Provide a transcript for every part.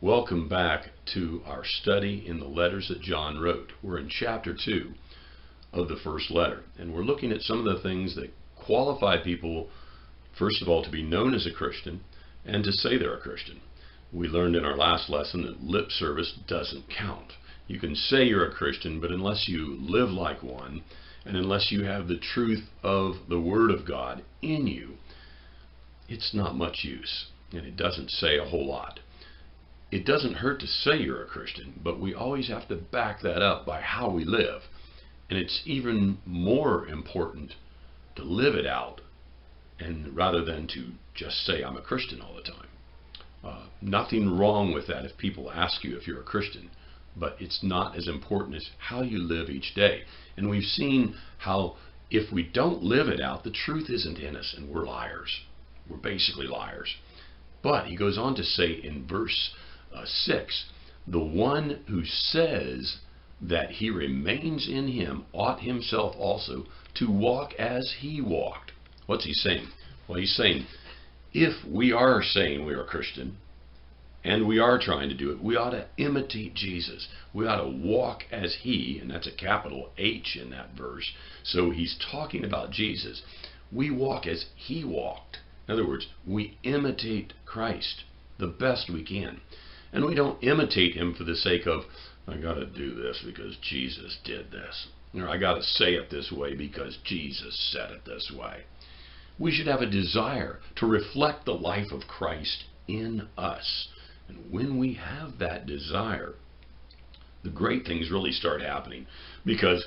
Welcome back to our study in the letters that John wrote. We're in chapter 2 of the first letter, and we're looking at some of the things that qualify people, first of all, to be known as a Christian and to say they're a Christian. We learned in our last lesson that lip service doesn't count. You can say you're a Christian, but unless you live like one, and unless you have the truth of the Word of God in you, it's not much use, and it doesn't say a whole lot. It doesn't hurt to say you're a Christian, but we always have to back that up by how we live. And it's even more important to live it out, and rather than to just say I'm a Christian all the time. Nothing wrong with that if people ask you if you're a Christian, but it's not as important as how you live each day. And we've seen how if we don't live it out, the truth isn't in us, and we're liars. We're basically liars. But he goes on to say in verse 6, the one who says that he remains in him ought himself also to walk as he walked. What's he saying? Well, he's saying if we are saying we are a Christian and we are trying to do it, we ought to imitate Jesus. We ought to walk as he, and that's a capital H in that verse. So he's talking about Jesus. We walk as he walked. In other words, we imitate Christ the best we can. And we don't imitate him for the sake of, I got to do this because Jesus did this. Or I got to say it this way because Jesus said it this way. We should have a desire to reflect the life of Christ in us. And when we have that desire, the great things really start happening, because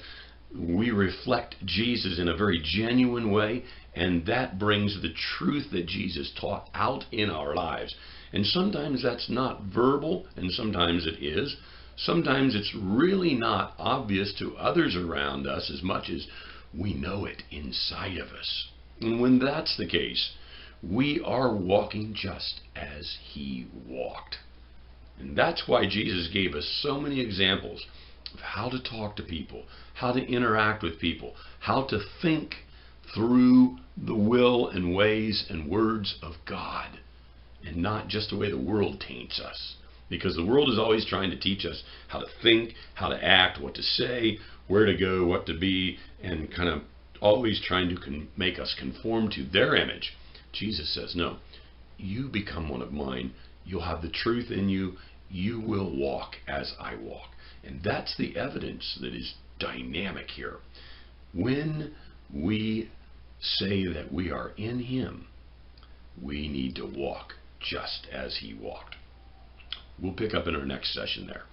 we reflect Jesus in a very genuine way, and that brings the truth that Jesus taught out in our lives. And sometimes that's not verbal, and sometimes it is. Sometimes it's really not obvious to others around us as much as we know it inside of us. And when that's the case, we are walking just as he walked. And that's why Jesus gave us so many examples of how to talk to people, how to interact with people, how to think through the will and ways and words of God, and not just the way the world taints us. Because the world is always trying to teach us how to think, how to act, what to say, where to go, what to be, and kind of always trying to make us conform to their image. Jesus says, no, you become one of mine. You'll have the truth in you. You will walk as I walk. And that's the evidence that is dynamic here. When we say that we are in him, we need to walk just as he walked. We'll pick up in our next session there.